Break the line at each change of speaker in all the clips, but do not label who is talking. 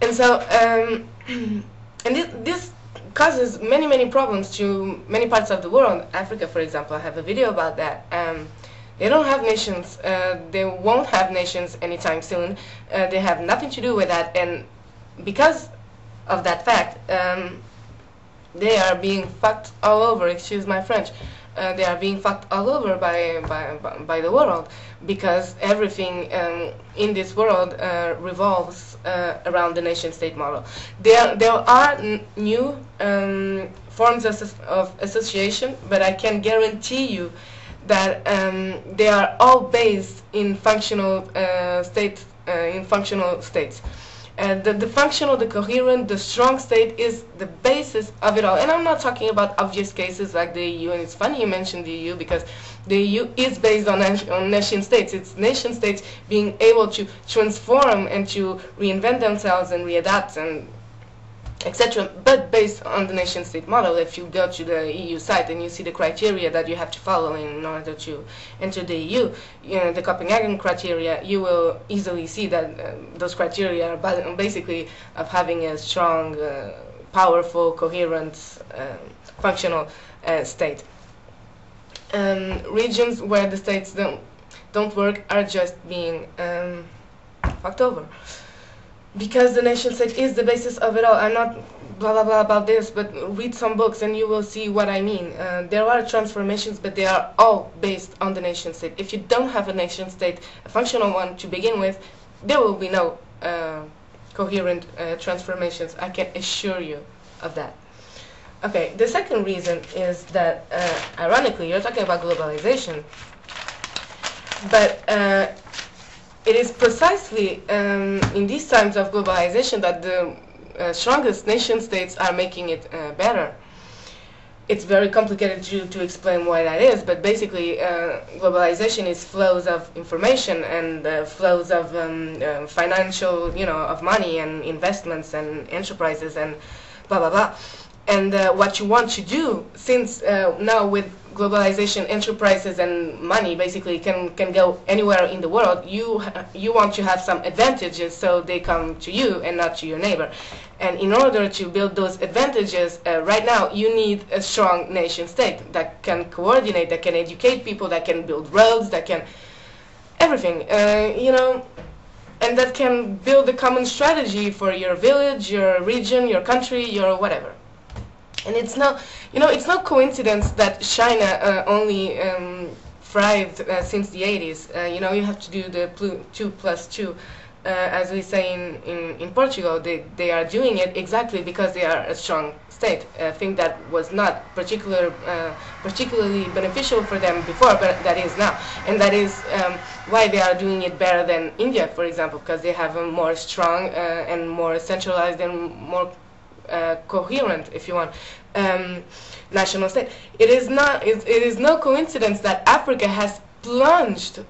And so, and this causes many problems to many parts of the world. Africa, for example, I have a video about that. They don't have nations. They won't have nations anytime soon. They have nothing to do with that, and because of that fact, they are being fucked all over. Excuse my French. They are being fucked all over by the world, because everything in this world revolves around the nation-state model. There are new forms of association, but I can guarantee you that they are all based in functional states. The functional, the coherent, the strong state is the basis of it all. And I'm not talking about obvious cases like the EU, and it's funny you mentioned the EU, because the EU is based on nation states. It's nation states being able to transform and to reinvent themselves and readapt and etc., but based on the nation-state model. If you go to the EU site and you see the criteria that you have to follow in order to enter the EU, the Copenhagen criteria, you will easily see that those criteria are basically of having a strong, powerful, coherent, functional state. Regions where the states don't work are just being fucked over, because the nation state is the basis of it all. I'm not blah blah blah about this, but read some books and you will see what I mean. There are transformations, but they are all based on the nation state. If you don't have a nation state, a functional one to begin with, there will be no coherent transformations. I can assure you of that. Okay, the second reason is that, ironically, you're talking about globalization, but it is precisely in these times of globalization that the strongest nation states are making it better. It's very complicated to explain why that is, but basically globalization is flows of information and flows of financial, of money and investments and enterprises and blah blah blah. And what you want to do, since now with globalization, enterprises and money basically can go anywhere in the world, you want to have some advantages, so they come to you and not to your neighbor. And in order to build those advantages, right now you need a strong nation state that can coordinate, that can educate people, that can build roads, that can everything, and that can build a common strategy for your village, your region, your country, your whatever. And it's no, it's no coincidence that China only thrived since the 80s. You have to do the 2+2, as we say in Portugal. They are doing it exactly because they are a strong state. A thing that was not particularly beneficial for them before, but that is now. And that is why they are doing it better than India, for example, because they have a more strong and more centralized and more coherent, if you want, national state. It is no coincidence that Africa has plunged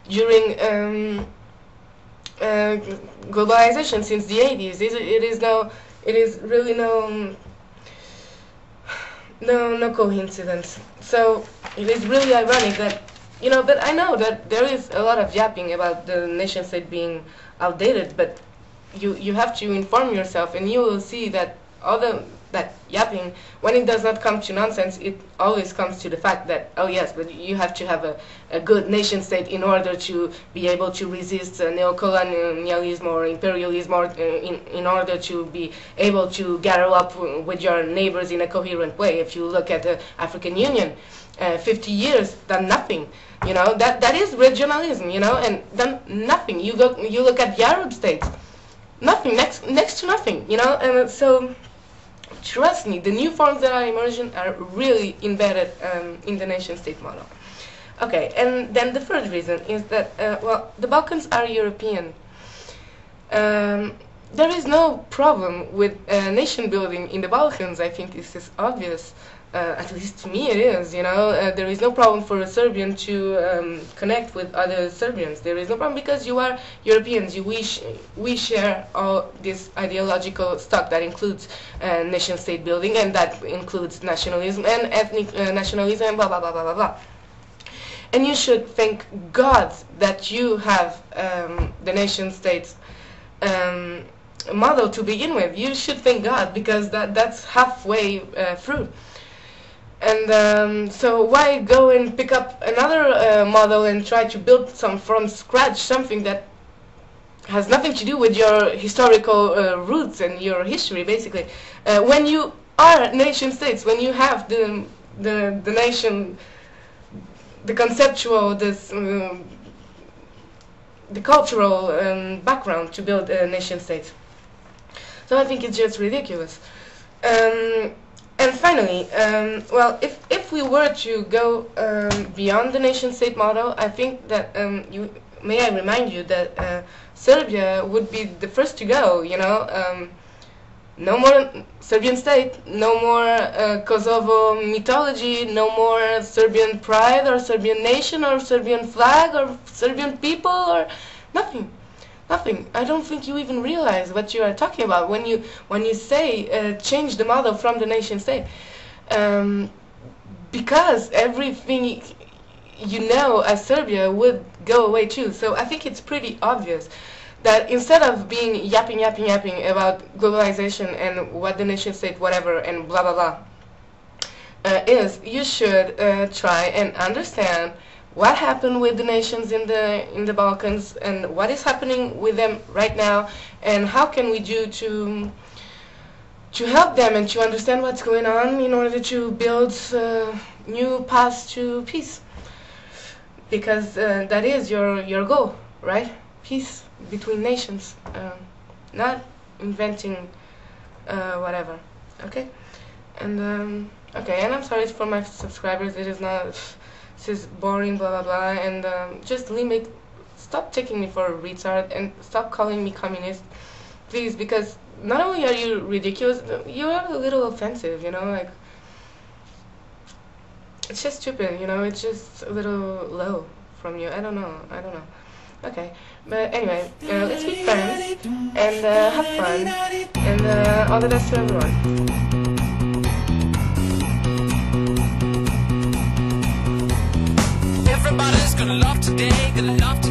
during globalization since the 80s. It is really no coincidence. So it is really ironic that, but I know that there is a lot of yapping about the nation state being outdated, but you have to inform yourself, and you will see that that yapping, when it does not come to nonsense, it always comes to the fact that, oh yes, but you have to have a good nation state in order to be able to resist neocolonialism or imperialism, or in order to be able to gather up with your neighbors in a coherent way. If you look at the African Union, 50 years, done nothing. That is regionalism, and done nothing. You look at the Arab states, nothing, next to nothing, and so trust me, the new forms that are emerging are really embedded in the nation-state model. Okay, and then the third reason is that, the Balkans are European. There is no problem with nation building in the Balkans. I think this is obvious. At least to me it is, there is no problem for a Serbian to connect with other Serbians. There is no problem because you are Europeans. We share all this ideological stock that includes nation-state building, and that includes nationalism and ethnic nationalism and blah blah blah blah blah blah. And you should thank God that you have the nation-states model to begin with. You should thank God, because that's halfway through. And so why go and pick up another model and try to build from scratch something that has nothing to do with your historical roots and your history, basically. When you are nation states, when you have the nation, the conceptual, the cultural background to build nation states. So I think it's just ridiculous. And finally, well, if we were to go beyond the nation-state model, I think that may I remind you that Serbia would be the first to go. You know, no more Serbian state, no more Kosovo mythology, no more Serbian pride or Serbian nation or Serbian flag or Serbian people or nothing. Nothing. I don't think you even realize what you are talking about when you say change the model from the nation state, because everything you know as Serbia would go away too. So I think it's pretty obvious that instead of being yapping about globalization and what the nation state whatever and blah blah blah is, you should try and understand what happened with the nations in the Balkans and what is happening with them right now, and how can we do to help them and to understand what's going on in order to build new paths to peace, because that is your goal, right? Peace between nations, not inventing whatever. Okay, and okay, and I'm sorry for my subscribers. It is not. This is boring, blah blah blah, and just stop taking me for a retard and stop calling me communist, please, because not only are you ridiculous, you are a little offensive, you know, like, it's just stupid, you know, it's just a little low from you, I don't know, okay, but anyway, let's be friends, and have fun, and all the best to everyone.
Everybody's gonna love today, gonna love today.